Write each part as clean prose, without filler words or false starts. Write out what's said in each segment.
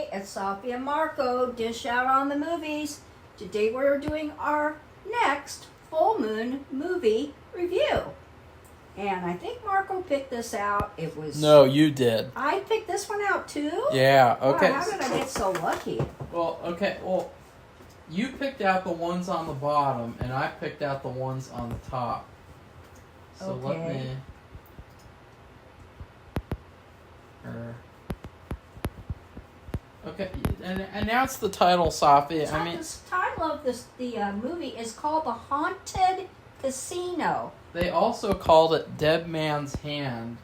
everybody. It's Safi and Marco. Dish out on the movies. Today we're doing our next full moon movie review. And I think Marco picked this out. It was... No, you did. I picked this one out too? Yeah, okay. Wow, how did I get so lucky? Well, you picked out the ones on the bottom, and I picked out the ones on the top. So let me... Okay, and announce the title, Safi. The title of the movie is called The Haunted Casino. They also called it Dead Man's Hand,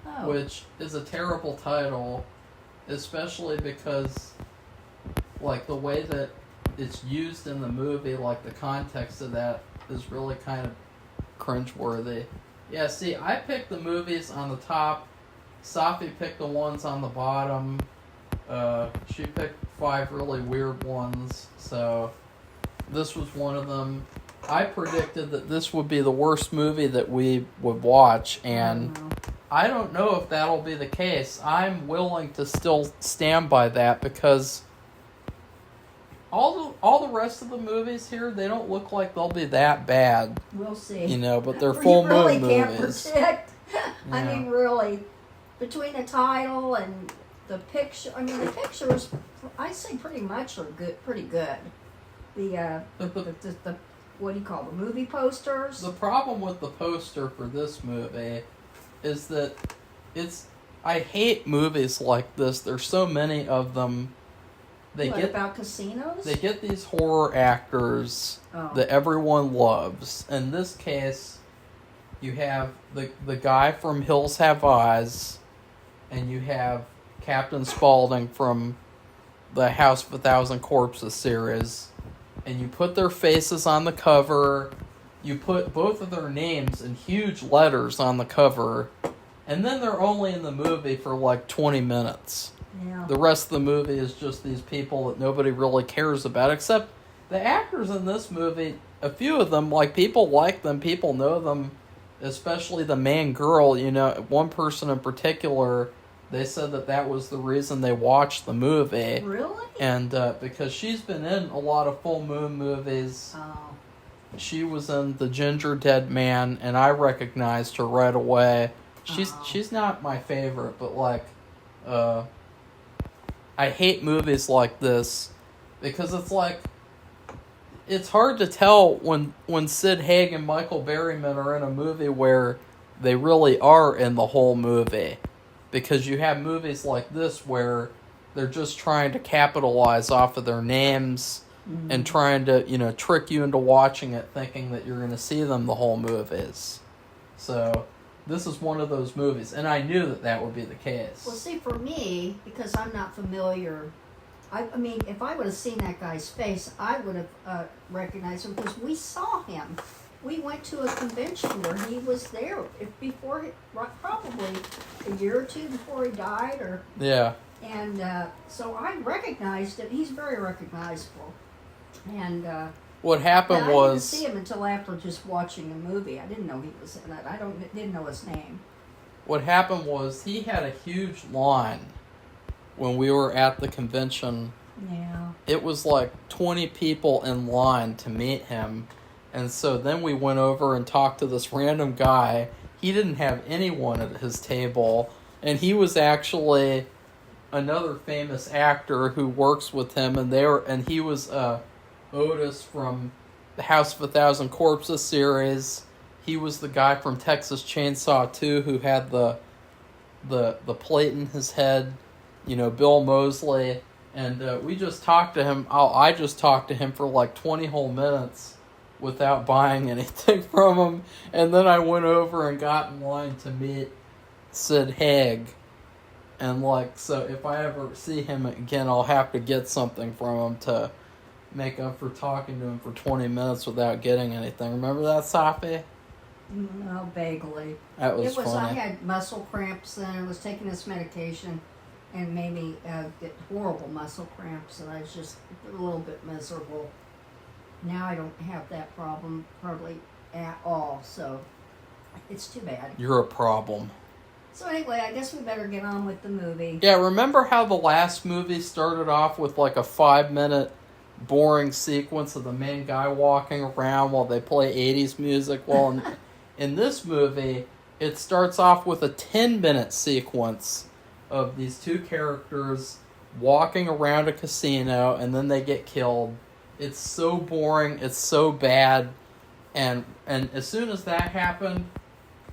Oh. which is a terrible title, especially because, like, the way that it's used in the movie, like, the context of that is really kind of cringeworthy. Yeah, see, I picked the movies on the top. Safi picked the ones on the bottom. She picked 5 really weird ones, so this was one of them. I predicted that this would be the worst movie that we would watch, and I don't know if that'll be the case. I'm willing to still stand by that because all the rest of the movies here, they don't look like they'll be that bad. We'll see. You know, but they're full moon movies. movies. You really can't predict. Yeah. I mean, really, between the title and the picture, the pictures, I say pretty much are pretty good. The what do you call the movie posters? The problem with the poster for this movie is that I hate movies like this. There's so many of them. About casinos? They get these horror actors that everyone loves. In this case, you have the guy from Hills Have Eyes, and you have Captain Spaulding from the House of a Thousand Corpses series, and you put their faces on the cover, you put both of their names in huge letters on the cover, and then they're only in the movie for like 20 minutes. Yeah. The rest of the movie is just these people that nobody really cares about, except the actors in this movie, a few of them, like, people like them, people know them, especially the main girl. You know, one person in particular, they said that was the reason they watched the movie. Really? And because she's been in a lot of full moon movies. Oh. She was in The Ginger Dead Man, and I recognized her right away. She's not my favorite, but like, I hate movies like this because it's like, it's hard to tell when Sid Haig and Michael Berryman are in a movie where they really are in the whole movie. Because you have movies like this where they're just trying to capitalize off of their names and trying to, trick you into watching it thinking that you're going to see them the whole movies. So this is one of those movies, and I knew that would be the case. Well, see, for me, because I'm not familiar, I mean, if I would have seen that guy's face, I would have recognized him because we saw him. We went to a convention where he was there probably a year or two before he died, or yeah. And so I recognized him. He's very recognizable. And what happened I was, didn't see him until after just watching the movie. I didn't know he was in it. Didn't know his name. What happened was he had a huge line when we were at the convention. Yeah. It was like 20 people in line to meet him. And so then we went over and talked to this random guy. He didn't have anyone at his table. And he was actually another famous actor who works with him. And he was Otis from the House of a Thousand Corpses series. He was the guy from Texas Chainsaw 2 who had the plate in his head. Bill Moseley. And we just talked to him. I just talked to him for like 20 whole minutes without buying anything from him. And then I went over and got in line to meet Sid Haig. And so if I ever see him again, I'll have to get something from him to make up for talking to him for 20 minutes without getting anything. Remember that, Safi? No, vaguely. That was funny. I had muscle cramps then. I was taking this medication and made me get horrible muscle cramps, and I was just a little bit miserable. Now I don't have that problem hardly at all, so it's too bad. You're a problem. So anyway, I guess we better get on with the movie. Yeah, remember how the last movie started off with like a 5-minute boring sequence of the main guy walking around while they play 80s music? Well, in this movie, it starts off with a 10-minute sequence of these two characters walking around a casino, and then they get killed. It's so boring. It's so bad. And as soon as that happened,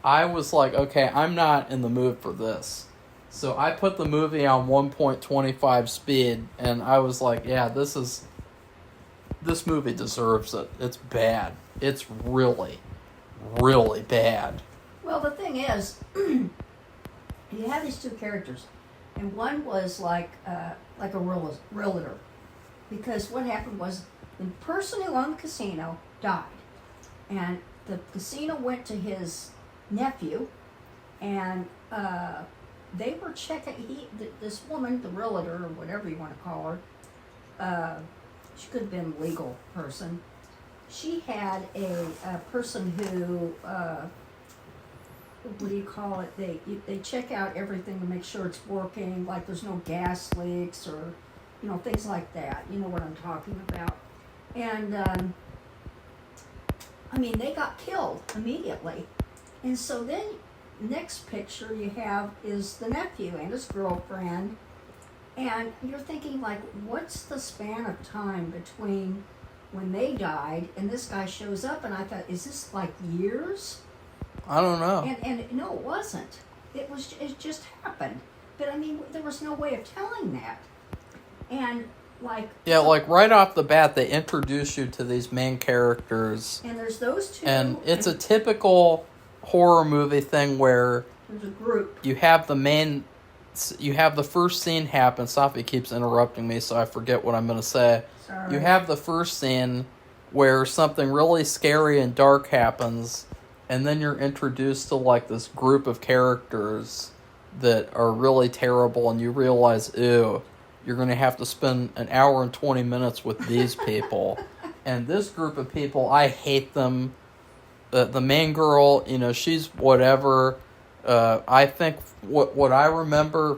I was like, okay, I'm not in the mood for this. So I put the movie on 1.25 speed, and I was like, yeah, this movie deserves it. It's bad. It's really, really bad. Well, the thing is, you have these two characters, and one was like a realtor, because what happened was the person who owned the casino died, and the casino went to his nephew, and they were checking. This woman, the realtor or whatever you want to call her, she could have been a legal person. She had a person who. What do you call it? They check out everything to make sure it's working, like there's no gas leaks or, things like that. You know what I'm talking about. And, they got killed immediately. And so then, next picture you have is the nephew and his girlfriend. And you're thinking, like, what's the span of time between when they died and this guy shows up? And I thought, is this like years? I don't know. And no, it wasn't. It just happened. But there was no way of telling that. And like right off the bat, they introduce you to these main characters. And there's those two. And it's a typical horror movie thing where there's a group. You have the first scene happen. Safi keeps interrupting me, so I forget what I'm going to say. Sorry. You have the first scene where something really scary and dark happens. And then you're introduced to like this group of characters that are really terrible, and you realize, ew, you're going to have to spend an hour and 20 minutes with these people. And this group of people, I hate them. The main girl, she's whatever. I think what I remember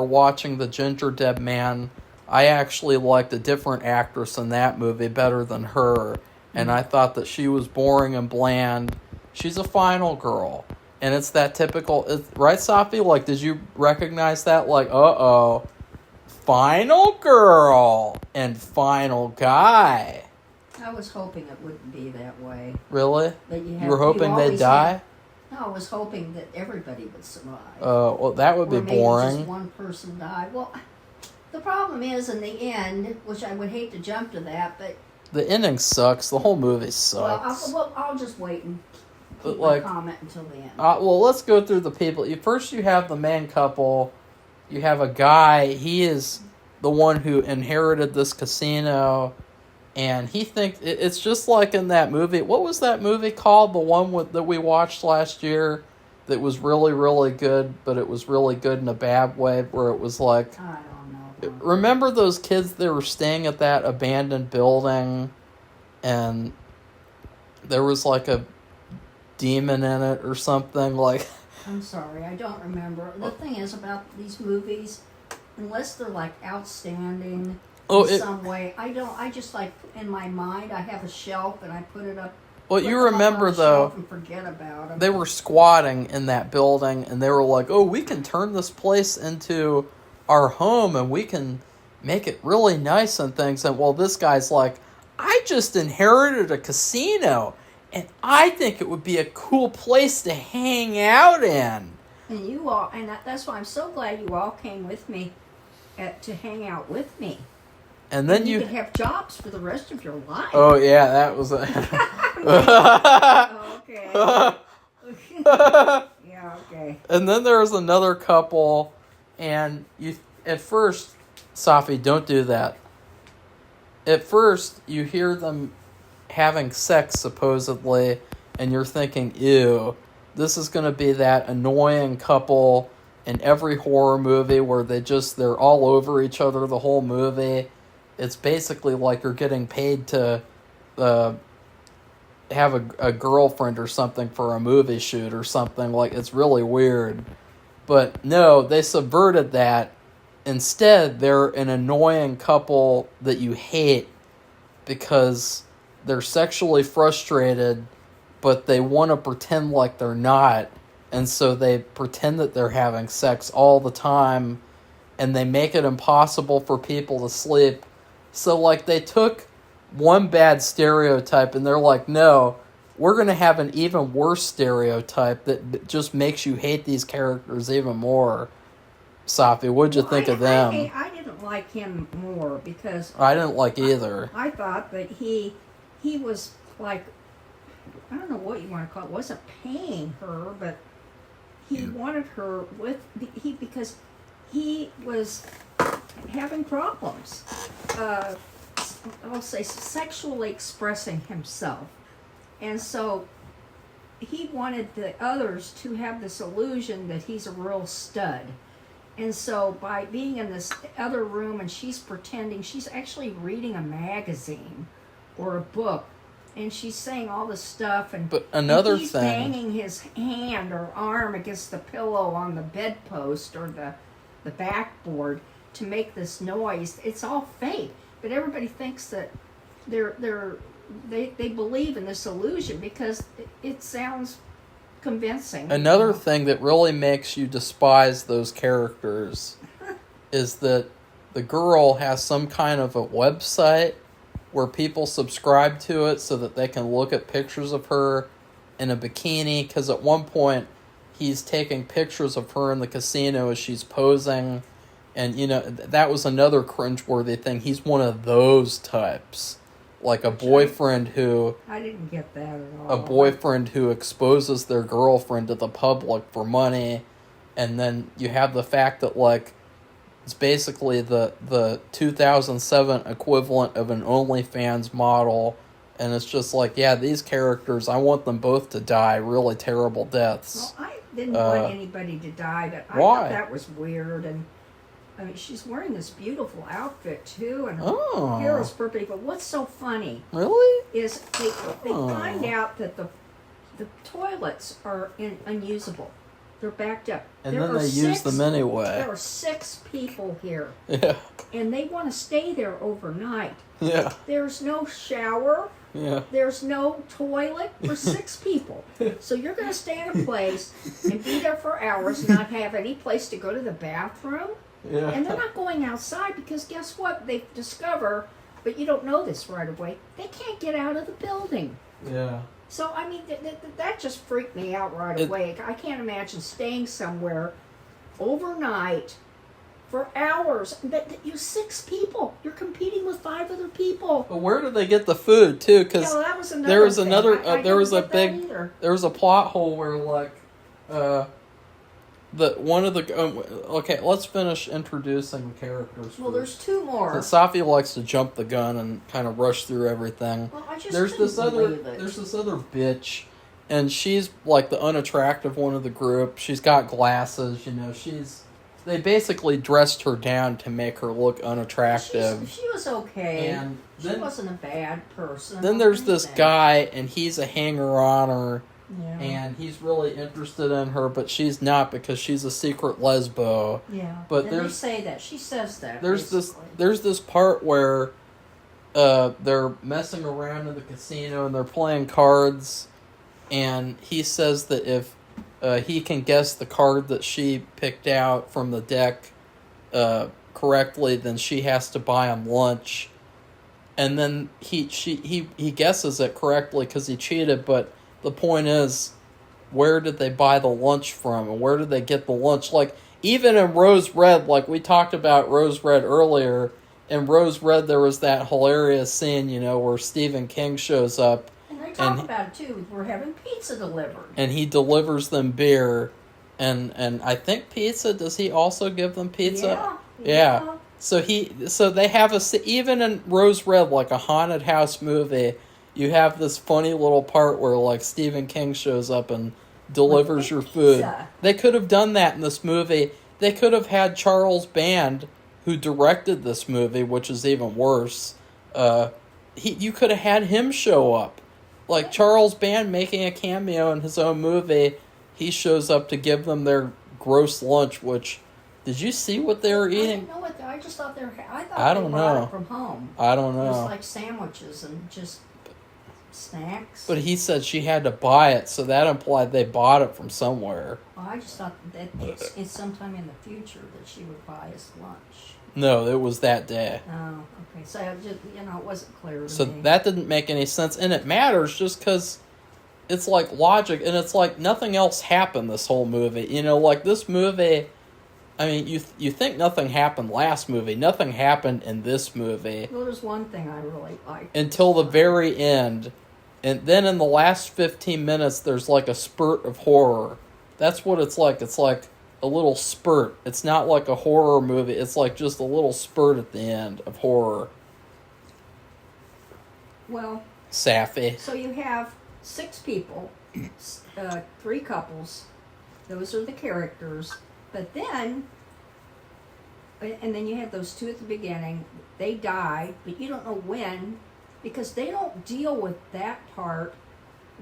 watching The Ginger Dead Man, I actually liked a different actress in that movie better than her. And I thought that she was boring and bland. She's a final girl. And it's that typical... right, Safi? Like, did you recognize that? Like, uh-oh. Final girl and final guy. I was hoping it wouldn't be that way. Really? But you were hoping they'd die? No, I was hoping that everybody would survive. Well, that would be boring. Maybe just one person died. Well, the problem is, in the end, which I would hate to jump to that, but... The ending sucks. The whole movie sucks. I'll just wait and keep my comment until the end. Let's go through the people. First, you have the main couple. You have a guy. He is the one who inherited this casino, and he thinks it's just like in that movie. What was that movie called? The one that we watched last year that was really, really good, but it was really good in a bad way, where it was like... I don't know. Remember those kids that were staying at that abandoned building, and there was like a demon in it or something? Like, I'm sorry, I don't remember. The thing is about these movies, unless they're like outstanding in some way, I just like in my mind I have a shelf and I put it up. Well, you remember though, and forget about them. They were squatting in that building, and they were like, "Oh, we can turn this place into our home, and we can make it really nice and things." And well, this guy's like, "I just inherited a casino, and I think it would be a cool place to hang out in." And you all, and that's why I'm so glad you all came with me to hang out with me. And then you could have jobs for the rest of your life. Oh yeah, that was a... Okay. Yeah, okay. And then there was another couple, and you at first, Safi, don't do that. At first, you hear them having sex, supposedly, and you're thinking, ew, this is going to be that annoying couple in every horror movie where they're all over each other the whole movie. It's basically like you're getting paid to have a girlfriend or something for a movie shoot or something. Like, it's really weird. But no, they subverted that. Instead, they're an annoying couple that you hate because they're sexually frustrated, but they want to pretend like they're not. And so they pretend that they're having sex all the time, and they make it impossible for people to sleep. So, like, they took one bad stereotype and they're like, no, we're going to have an even worse stereotype that just makes you hate these characters even more. Safi, what'd you think of them? I didn't like him more because I didn't like either. I thought that he was like, I don't know what you want to call it, wasn't paying her, but he wanted her because he was having problems. I'll say sexually expressing himself, and so he wanted the others to have this illusion that he's a real stud. And so by being in this other room and she's pretending, she's actually reading a magazine or a book, and she's saying all this stuff, and but another he's thing, banging his hand or arm against the pillow on the bedpost or the backboard to make this noise. It's all fake, but everybody thinks that they believe in this illusion because it sounds convincing. another thing that really makes you despise those characters is that the girl has some kind of a website where people subscribe to it so that they can look at pictures of her in a bikini, because at one point he's taking pictures of her in the casino as she's posing, and that was another cringeworthy thing. He's one of those types, like a boyfriend who I didn't get that at all. A boyfriend who exposes their girlfriend to the public for money, and then you have the fact that, like, it's basically the 2007 equivalent of an OnlyFans model, and it's just like, yeah, these characters, I want them both to die really terrible deaths. Well, I didn't want anybody to die, but I why? thought that was weird. And I mean, she's wearing this beautiful outfit too, and her hair is perfect. But what's so funny Really? is they find out that the toilets are unusable. They're backed up. And then they use them anyway. There are 6 people here. Yeah. And they want to stay there overnight. Yeah. There's no shower. Yeah. There's no toilet for 6 people. So you're going to stay in a place and be there for hours, not have any place to go to the bathroom. Yeah. And they're not going outside because guess what? They discover, but you don't know this right away, they can't get out of the building. Yeah. So, I mean, that just freaked me out right away. I can't imagine staying somewhere overnight for hours. But you're 6 people. You're competing with 5 other people. But where did they get the food too? Because that was another there was thing. another. I There was a didn't get that big. either. There was a plot hole where okay, let's finish introducing the characters. Well, first. there's 2 more. Safi likes to jump the gun and kind of rush through everything. Well, I just There's couldn't this believe it. There's this other bitch, and she's like the unattractive one of the group. She's got glasses, They basically dressed her down to make her look unattractive. She was okay. And she wasn't a bad person. Then there's this guy, and he's a hanger-oner, Yeah. and he's really interested in her, but she's not because she's a secret lesbo. Yeah. But and they say that. She says that. There's basically. this part where they're messing around in the casino and they're playing cards, and he says that if he can guess the card that she picked out from the deck correctly, then she has to buy him lunch. And then he guesses it correctly because he cheated, but the point is, where did they buy the lunch from, and where did they get the lunch? Like, even in Rose Red, like we talked about Rose Red earlier, in Rose Red there was that hilarious scene, where Stephen King shows up. And they talk about it too. We're having pizza delivered. And he delivers them beer, and I think pizza. Does he also give them pizza? Yeah. So they have even in Rose Red, like a haunted house movie, you have this funny little part where, like, Stephen King shows up and delivers your food. They could have done that in this movie. They could have had Charles Band, who directed this movie, which is even worse. You could have had him show up. Like Charles Band making a cameo in his own movie, he shows up to give them their gross lunch, which... Did you see what they were eating? I didn't know what I just thought they were... I they don't brought know. it from home. I don't know. It was like sandwiches and just snacks. But he said she had to buy it, so that implied they bought it from somewhere. Well, I just thought that it's sometime in the future that she would buy us lunch. No, it was that day. Oh, okay. So it just, it wasn't clear to So me. that didn't make any sense, and it matters just because it's like logic, and it's like nothing else happened this whole movie. Like this movie, I mean, you think nothing happened last movie, nothing happened in this movie. Well, there's one thing I really liked. Until the very end, and then in the last 15 minutes, there's like a spurt of horror. That's what it's like. It's like a little spurt. It's not like a horror movie. It's like just a little spurt at the end of horror. Well, Safi. so you have 6 people, 3 couples. Those are the characters. But then, and then you have those 2 at the beginning. They die, but you don't know when, because they don't deal with that part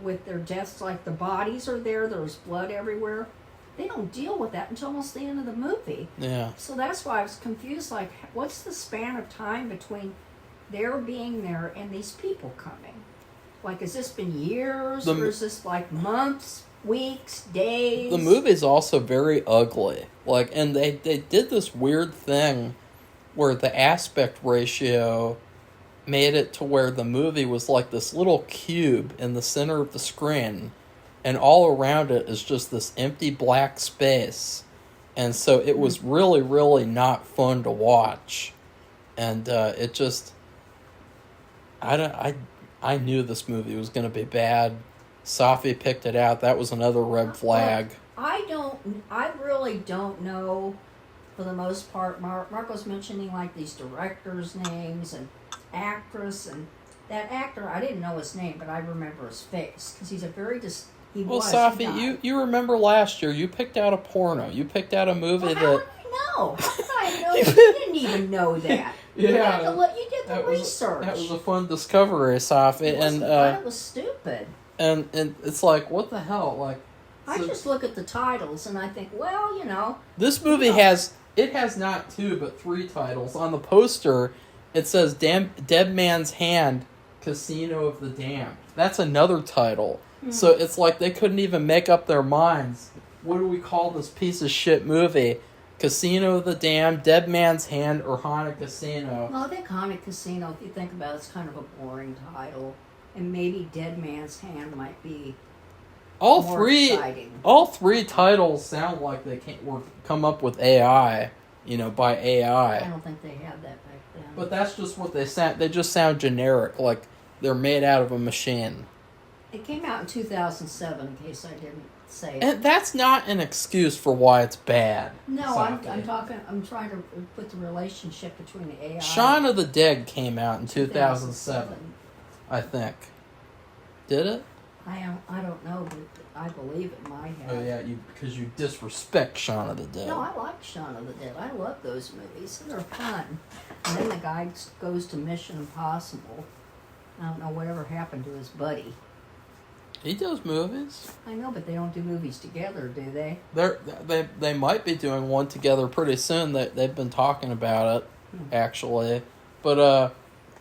with their deaths. Like the bodies are there, there's blood everywhere. They don't deal with that until almost the end of the movie. Yeah. So that's why I was confused. Like, what's the span of time between their being there and these people coming? Like, has this been years, or is this like months, weeks, days? The movie's also very ugly. Like, and they did this weird thing where the aspect ratio made it to where the movie was like this little cube in the center of the screen, and all around it is just this empty black space. And so it was really, really not fun to watch. And it just... I knew this movie was going to be bad. Safi picked it out. That was another red flag. I really don't know, for the most part. Marco's mentioning like these directors' names and actress, and that actor, I didn't know his name, but I remember his face, because he's a very Safi, you remember last year, you picked out a porno. You picked out a movie How that... did I know? How did I know? You didn't even know that. Yeah. You did the research. That was a fun discovery, Safi. It was stupid. And it's like, what the hell? Like, I just look at the titles and I think, well, this movie has not 2 but 3 titles. On the poster, it says Dead Man's Hand, Casino of the Damned. That's another title. So it's like they couldn't even make up their minds. What do we call this piece of shit movie? Casino of the Damned, Dead Man's Hand, or Haunted Casino? Well, I think Haunted Casino, if you think about it, it's kind of a boring title. And maybe Dead Man's Hand might be more exciting. All 3 titles sound like they were come up with AI, by AI. I don't think they had that back then. But that's just what they sound. They just sound generic, like they're made out of a machine. It came out in 2007, in case I didn't say it. And that's not an excuse for why it's bad. No, I'm trying to put the relationship between the AI. Shaun of the Dead came out in 2007, I think. Did it? I don't know, but I believe it might have. Oh yeah, because you disrespect Shaun of the Dead. No, I like Shaun of the Dead. I love those movies. They're fun. And then the guy goes to Mission Impossible. I don't know whatever happened to his buddy. He does movies. I know, but they don't do movies together, do they? They might be doing one together pretty soon. They've been talking about it, actually. But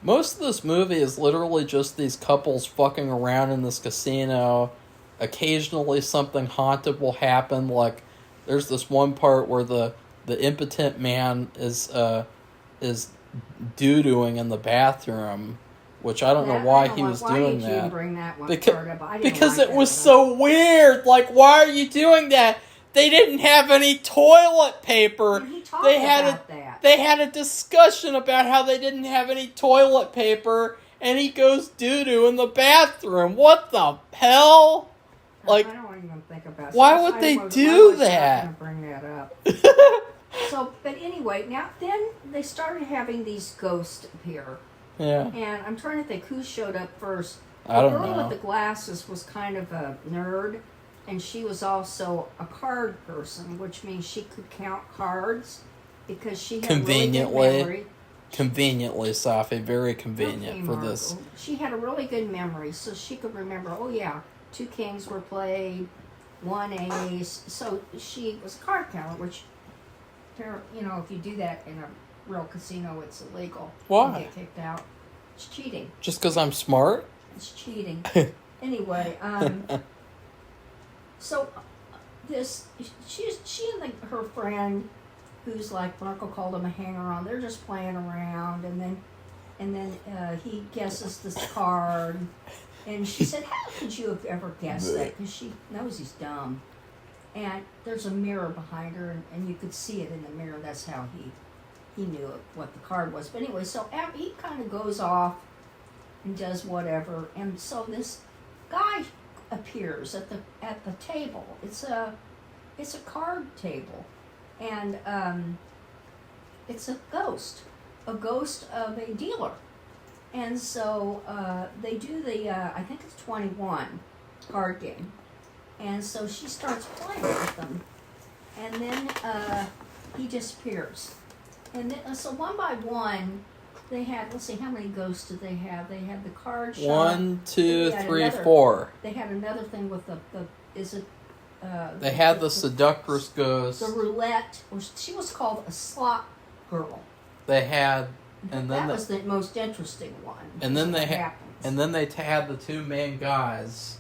most of this movie is literally just these couples fucking around in this casino. Occasionally something haunted will happen. Like, there's this one part where the impotent man is doo-dooing in the bathroom. Which I don't know why he was doing that. Why did you bring that one part up? Because it was so weird. Like, why are you doing that? They didn't have any toilet paper. They had a discussion about how they didn't have any toilet paper, and he goes doo-doo in the bathroom. What the hell? Like, I don't even think about. Why would they do that? I was going to bring that up. So, but anyway, then they started having these ghosts appear. Yeah. And I'm trying to think who showed up first. I don't know. The girl with the glasses was kind of a nerd, and she was also a card person, which means she could count cards because she had really good memory. Conveniently, Safi, very Okay, convenient for Marco. this. She had a really good memory, so she could remember, oh yeah, 2 kings were played, 1 ace. So she was a card counter, which, you know, if you do that in a real casino, it's illegal. Why? You get kicked out. It's cheating. Just because I'm smart? It's cheating. Anyway, so she and her friend, who's like Marco called him a hanger-on, they're just playing around, and then he guesses this card, and she said, "How could you have ever guessed that?" Because she knows he's dumb, and there's a mirror behind her, and you could see it in the mirror. That's how he knew what the card was. But anyway, so he kind of goes off and does whatever, and so this guy appears at the table. It's a card table, and it's a ghost of a dealer, and so they do the I think it's 21 card game, and so she starts playing with them, and then he disappears, and then so one by one. They had, let's see, how many ghosts did they have? They had the card shop. 1, 2, 3, another, 4. They had another thing with the is it? They had the seductress ghost. The roulette. She was called a slot girl. They had, and then that was the most interesting one. And then they had, had the 2 main guys,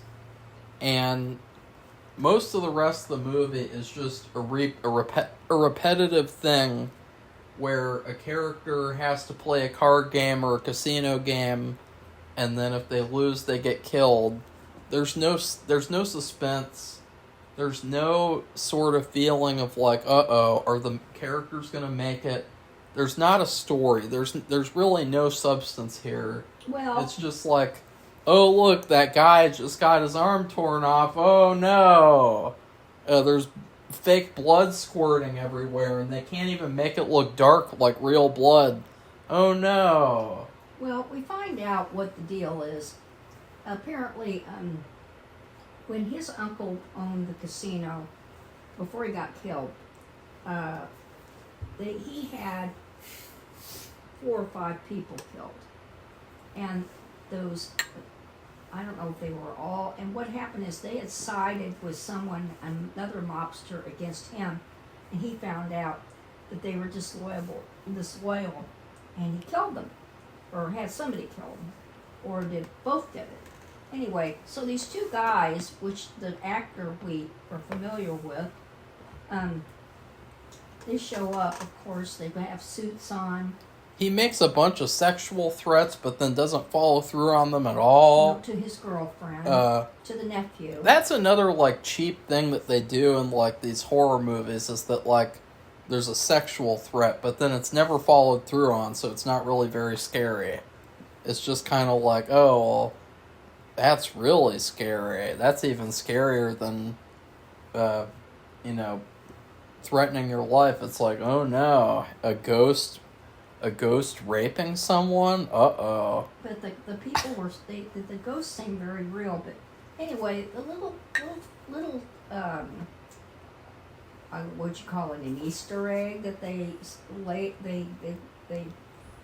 and most of the rest of the movie is just a repetitive thing. Where a character has to play a card game or a casino game, and then if they lose, they get killed. There's no suspense. There's no sort of feeling of like, are the characters gonna make it? There's not a story. There's really no substance here. Well, it's just like, oh look, that guy just got his arm torn off. Oh no, there's fake blood squirting everywhere, and they can't even make it look dark like real blood. Oh no. Well, we find out what the deal is. Apparently, when his uncle owned the casino, before he got killed, he had 4 or 5 people killed. And those, I don't know if they were all, and what happened is they had sided with someone, another mobster, against him, and he found out that they were disloyal, and he killed them, or had somebody kill them, or both did it. Anyway, so these 2 guys, which the actor we are familiar with, they show up, of course, they have suits on. He makes a bunch of sexual threats, but then doesn't follow through on them at all. No, to his girlfriend, to the nephew. That's another, like, cheap thing that they do in, like, these horror movies, is that, like, there's a sexual threat, but then it's never followed through on, so it's not really very scary. It's just kind of like, oh, well, that's really scary. That's even scarier than, threatening your life. It's like, oh no, a ghost raping someone? Uh-oh. But the people were, the ghosts seemed very real, but anyway, the little what'd you call it, an Easter egg that they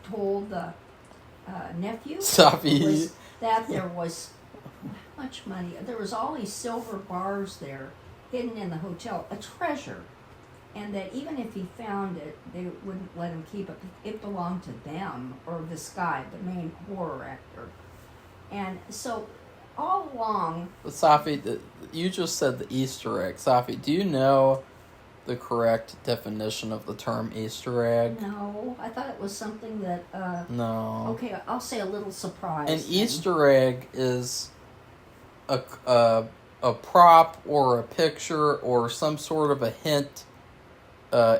told the nephew? Safi. Was that there was much money. There was all these silver bars there hidden in the hotel, a treasure. And that even if he found it, they wouldn't let him keep it. It belonged to them, or this guy, the main horror actor. And so, all along... But Safi, you just said the Easter egg. Safi, do you know the correct definition of the term Easter egg? No, I thought it was something that... No. Okay, I'll say a little surprise. An Easter egg is a prop or a picture or some sort of a hint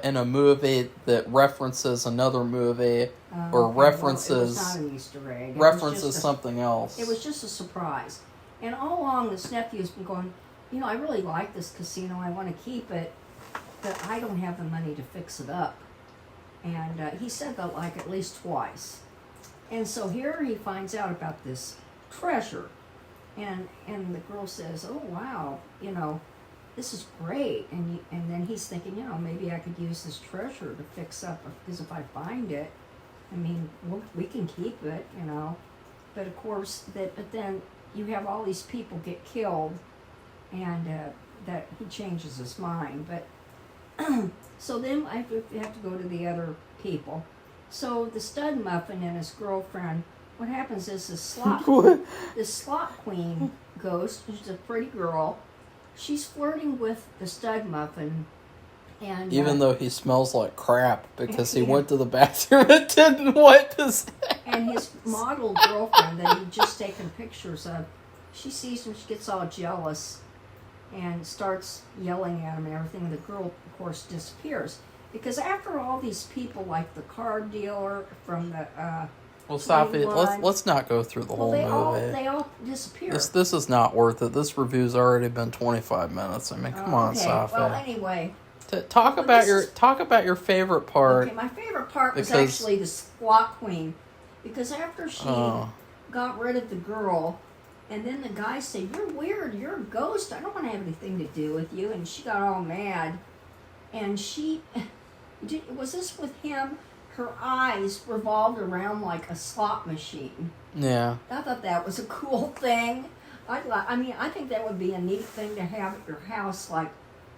in a movie that references another movie or references well, it was not an Easter egg. References something else. It was just a surprise. And all along, this nephew's been going, I really like this casino. I want to keep it, but I don't have the money to fix it up. And he said that like at least twice. And so here he finds out about this treasure. And the girl says, oh, wow, this is great. And then he's thinking, maybe I could use this treasure to fix up, because if I find it, I mean, we can keep it, you know. But of course, but then you have all these people get killed, and that he changes his mind. But so then I have to go to the other people. So the stud muffin and his girlfriend. What happens is this slot queen ghost, she's a pretty girl. She's flirting with the stud muffin, and even though he smells like crap because he went to the bathroom and didn't wipe his ass. And his model girlfriend that he'd just taken pictures of, she sees him, she gets all jealous and starts yelling at him and everything. The girl, of course, disappears. Because after all these people, like the car dealer from the well, Safi, let's not go through the whole movie. They all disappear. This is not worth it. This review's already been 25 minutes. I mean, come on, Safi. Well, anyway. Talk about your favorite part. Okay, my favorite part was actually the squat queen, because after she got rid of the girl, and then the guy said, "You're weird. You're a ghost. I don't want to have anything to do with you," and she got all mad, and was this with him? Her eyes revolved around like a slot machine. Yeah. I thought that was a cool thing. I think that would be a neat thing to have at your house, like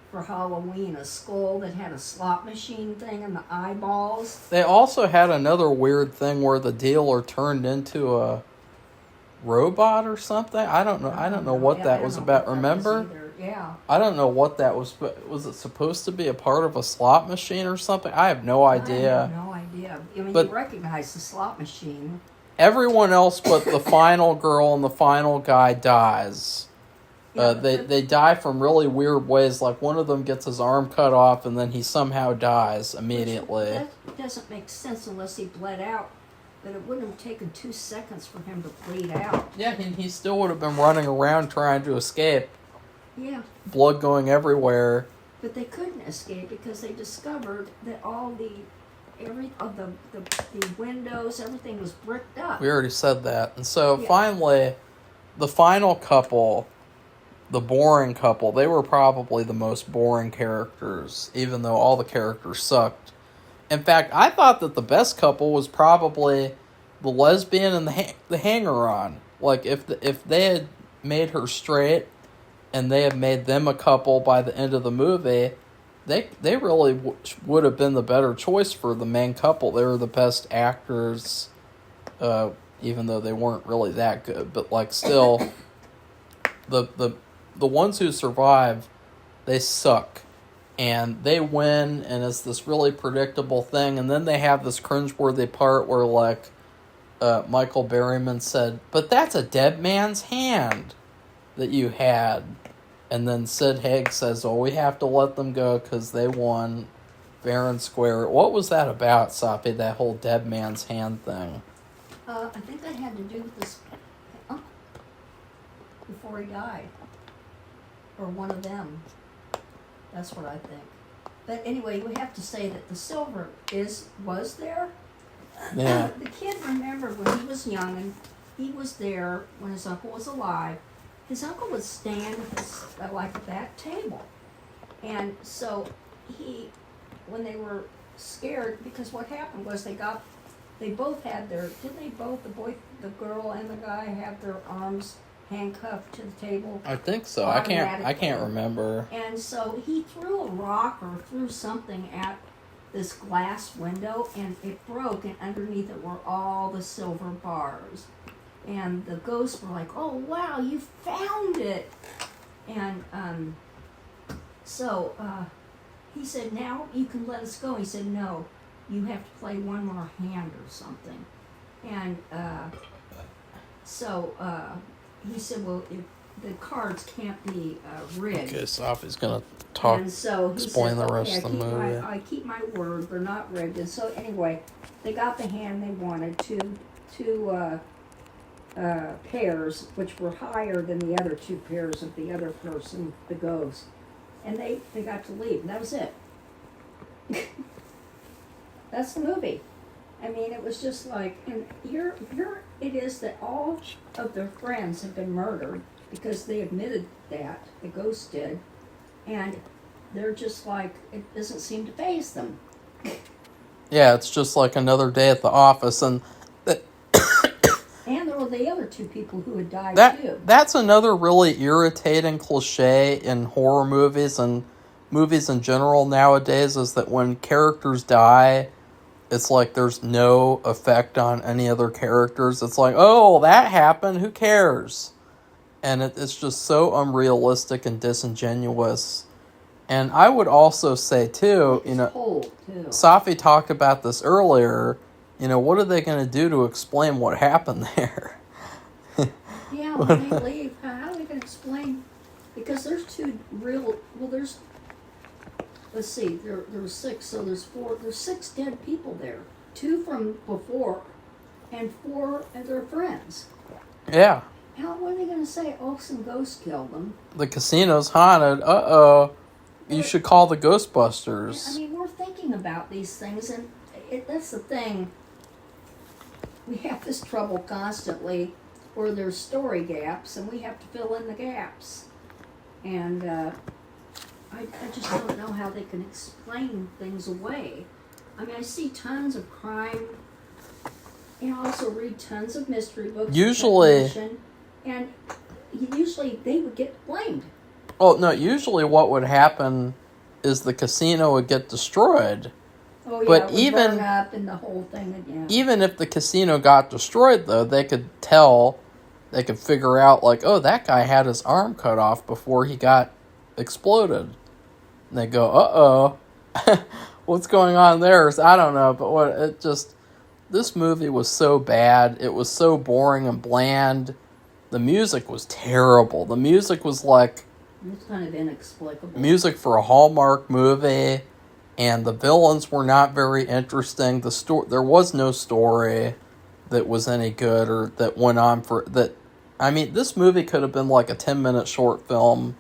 for Halloween, a skull that had a slot machine thing and the eyeballs. They also had another weird thing where the dealer turned into a robot or something. I don't know what that was about. Remember? Yeah. I don't know what that was, but was it supposed to be a part of a slot machine or something? I have no idea. I have no idea. I mean, but you recognize the slot machine. Everyone else but the final girl and the final guy dies. Yeah, they die from really weird ways. Like one of them gets his arm cut off and then he somehow dies immediately. That doesn't make sense unless he bled out. But it wouldn't have taken 2 seconds for him to bleed out. Yeah, and he still would have been running around trying to escape. Yeah. Blood going everywhere. But they couldn't escape because they discovered that all the windows, everything was bricked up. We already said that. And so finally, the final couple, the boring couple, they were probably the most boring characters, even though all the characters sucked. In fact, I thought that the best couple was probably the lesbian and the hanger-on. Like, if they had made her straight and they had made them a couple by the end of the movie, they really would have been the better choice for the main couple. They were the best actors, even though they weren't really that good. But, like, still, the ones who survive, they suck. And they win, and it's this really predictable thing. And then they have this cringeworthy part where, like, Michael Berryman said, "But that's a dead man's hand that you had." And then Sid Haig says, "Oh, we have to let them go because they won fair and square." What was that about, Safi, that whole dead man's hand thing? I think that had to do with this before he died. Or one of them. That's what I think. But anyway, we have to say that the silver was there. Yeah. The kid remembered when he was young, and he was there when his uncle was alive. His uncle would stand at like at that table. And so when they were scared, because what happened was they both had didn't they both, the girl and the guy, have their arms handcuffed to the table? I think so. I can't remember. And so he threw a rock or threw something at this glass window, and it broke, and underneath it were all the silver bars. And the ghosts were like, "Oh, wow, you found it." And so he said, "Now you can let us go." He said, "No, you have to play one more hand or something." And so he said, "Well, the cards can't be rigged." Okay, Safi's going to And so he explain said, the rest "Okay, of the movie. I keep my word, they're not rigged." And so anyway, they got the hand they wanted, two pairs, which were higher than the other two pairs of the other person, the ghost. And they got to leave, and that was it. That's the movie. I mean, it was just like, and here it is that all of their friends have been murdered because they admitted that, the ghost did, and they're just like, it doesn't seem to faze them. Yeah, it's just like another day at the office, and And there were the other two people who had died too. that's another really irritating cliche in horror movies and movies in general nowadays, is that when characters die, it's like there's no effect on any other characters. It's like, oh, that happened, who cares? And it's just so unrealistic and disingenuous. And I would also say, too, Cold, too. Safi talked about this earlier, what are they going to do to explain what happened there? Yeah, when they leave, how are they going to explain? Because there's let's see, there were 6, so there's 6 dead people there. 2 from before, and 4 of their friends. Yeah. What are they going to say? Oh, some ghosts killed them. The casino's haunted. Uh-oh. You should call the Ghostbusters. I mean, we're thinking about these things, and that's the thing. We have this trouble constantly where there's story gaps, and we have to fill in the gaps. And I just don't know how they can explain things away. I mean, I see tons of crime, and I also read tons of mystery books. Usually they would get blamed. Oh, no, usually what would happen is the casino would get destroyed. Oh, yeah, but it would burn up and the whole thing again. Even if the casino got destroyed, though, they could figure out, like, oh, that guy had his arm cut off before he got exploded. And they go, uh-oh, what's going on there? I don't know, but this movie was so bad. It was so boring and bland. The music was terrible. The music was like... It's kind of inexplicable. Music for a Hallmark movie, and the villains were not very interesting. There was no story that was any good or that went on for that. I mean, this movie could have been like a 10-minute short film,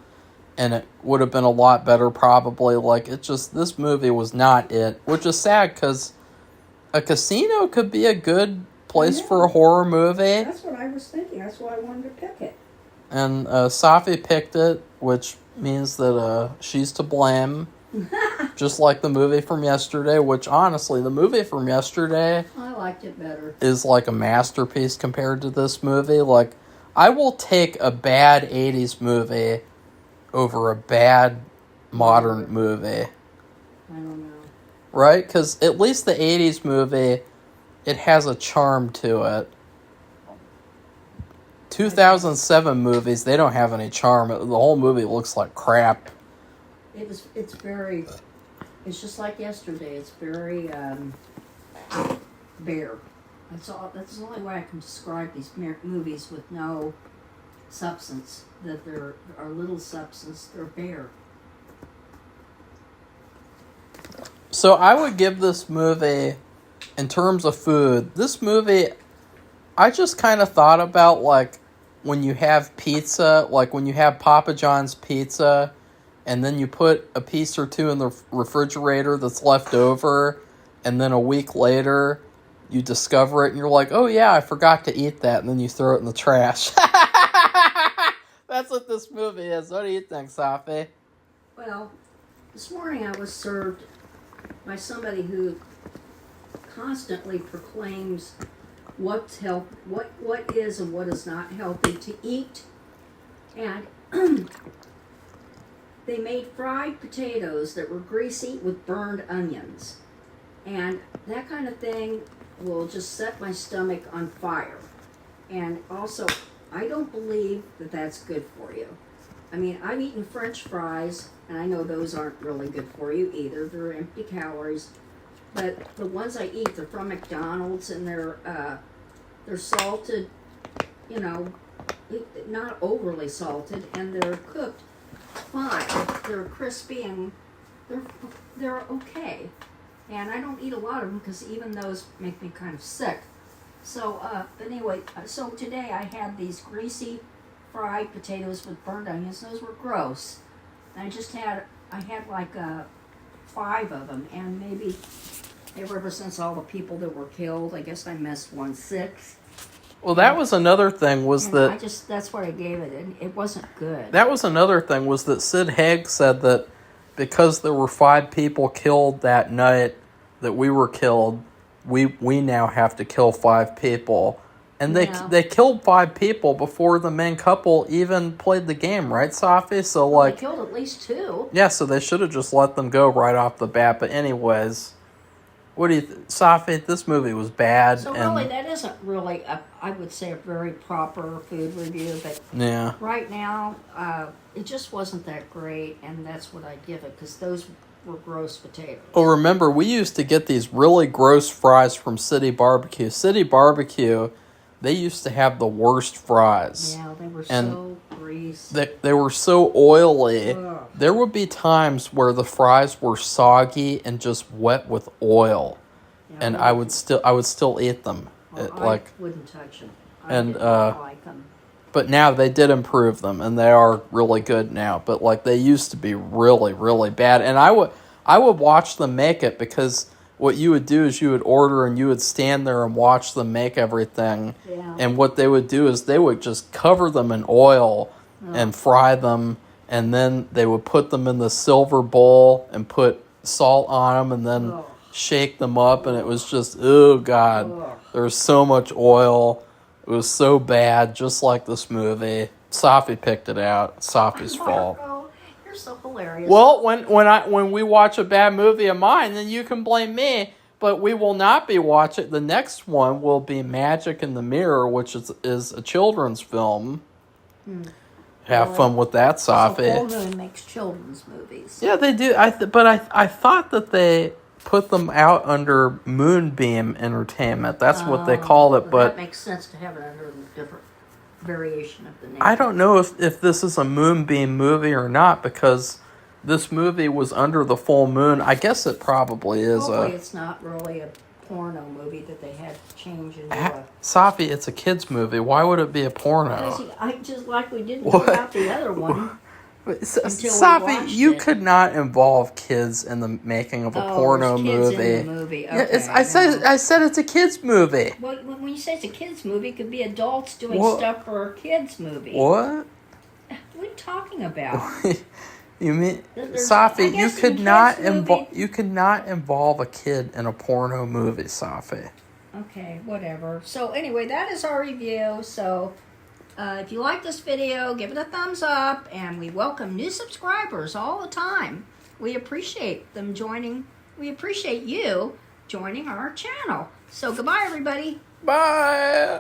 and it would have been a lot better probably. This movie was not it, which is sad because a casino could be a good place for a horror movie. That's what I was thinking. That's why I wanted to pick it. And Safi picked it, which means that she's to blame. Just like the movie from yesterday, which honestly, the movie from yesterday... I liked it better. ...is like a masterpiece compared to this movie. Like, I will take a bad 80s movie over a bad modern movie. I don't know. Right? Because at least the 80s movie, it has a charm to it. 2007 movies, they don't have any charm. The whole movie looks like crap. It's just like yesterday. It's very bare. That's the only way I can describe these movies with no substance. That there are little substance. They're bare. So I would give this movie, in terms of food, this movie... I just kind of thought about, like, when you have pizza, like when you have Papa John's pizza, and then you put a piece or two in the refrigerator that's left over, and then a week later, you discover it, and you're like, oh yeah, I forgot to eat that, and then you throw it in the trash. That's what this movie is. What do you think, Safi? Well, this morning I was served by somebody who constantly proclaims what is and what is not healthy to eat. And they made fried potatoes that were greasy with burned onions. And that kind of thing will just set my stomach on fire. And also, I don't believe that that's good for you. I mean, I've eaten French fries, and I know those aren't really good for you either. They're empty calories. But the ones I eat, they're from McDonald's, and they're salted, not overly salted, and they're cooked fine. They're crispy and they're okay. And I don't eat a lot of them because even those make me kind of sick. So, but anyway, so today I had these greasy fried potatoes with burned onions. Those were gross. And I had like 5 of them, and maybe ever since all the people that were killed, I guess I missed 1/6. Well, that was another thing that's what I gave it, and it wasn't good. That was another thing was that Sid Haig said that because there were 5 people killed that night, that we were killed. We now have to kill 5 people. And they killed 5 people before the main couple even played the game, right, Safi? So, like... They killed at least 2. Yeah, so they should have just let them go right off the bat. But anyways, what do you... Safi, this movie was bad. So really, that isn't really, I would say, a very proper food review. But yeah, right now, it just wasn't that great. And that's what I'd give it, because those were gross potatoes. Well, remember, we used to get these really gross fries from City Barbecue. City Barbecue... They used to have the worst fries. Yeah, they were so greasy. They were so oily. Ugh. There would be times where the fries were soggy and just wet with oil, Yeah, and I would still eat them. Well, I wouldn't touch them. I didn't like them. But now they did improve them, and they are really good now. But like they used to be really, really bad, and I would watch them make it, because what you would do is you would order and you would stand there and watch them make everything. Yeah. And what they would do is they would just cover them in oil and fry them, and then they would put them in the silver bowl and put salt on them and then shake them up, and it was just, oh God, there was so much oil. It was so bad, just like this movie. Safi picked it out. Safi's fault. You're so hilarious. Well, when we watch a bad movie of mine, then you can blame me. But we will not be watching. The next one will be Magic in the Mirror, which is a children's film. Have fun with that, Safi. So Full Moon makes children's movies. Yeah, they do. I thought that they put them out under Moonbeam Entertainment. That's what they called it. But that makes sense to have it under a different variation of the name. I don't know if this is a Moonbeam movie or not, because this movie was under the full moon. I guess it probably is. Hopefully it's not really a porno movie that they had to change into a... Safi, it's a kid's movie. Why would it be a porno? I just like we didn't know about the other one. Safi, you could not involve kids in the making of a porno movie. In the movie. Okay, Yeah, I said it's a kids movie. Well, when you say it's a kids movie, it could be adults doing stuff for a kids movie. What? What are you talking about? You mean, Safi? You could not involve a kid in a porno movie, Safi. Okay, whatever. So anyway, that is our review. So if you like this video, give it a thumbs up, and we welcome new subscribers all the time. We appreciate them joining. We appreciate you joining our channel. So goodbye, everybody. Bye.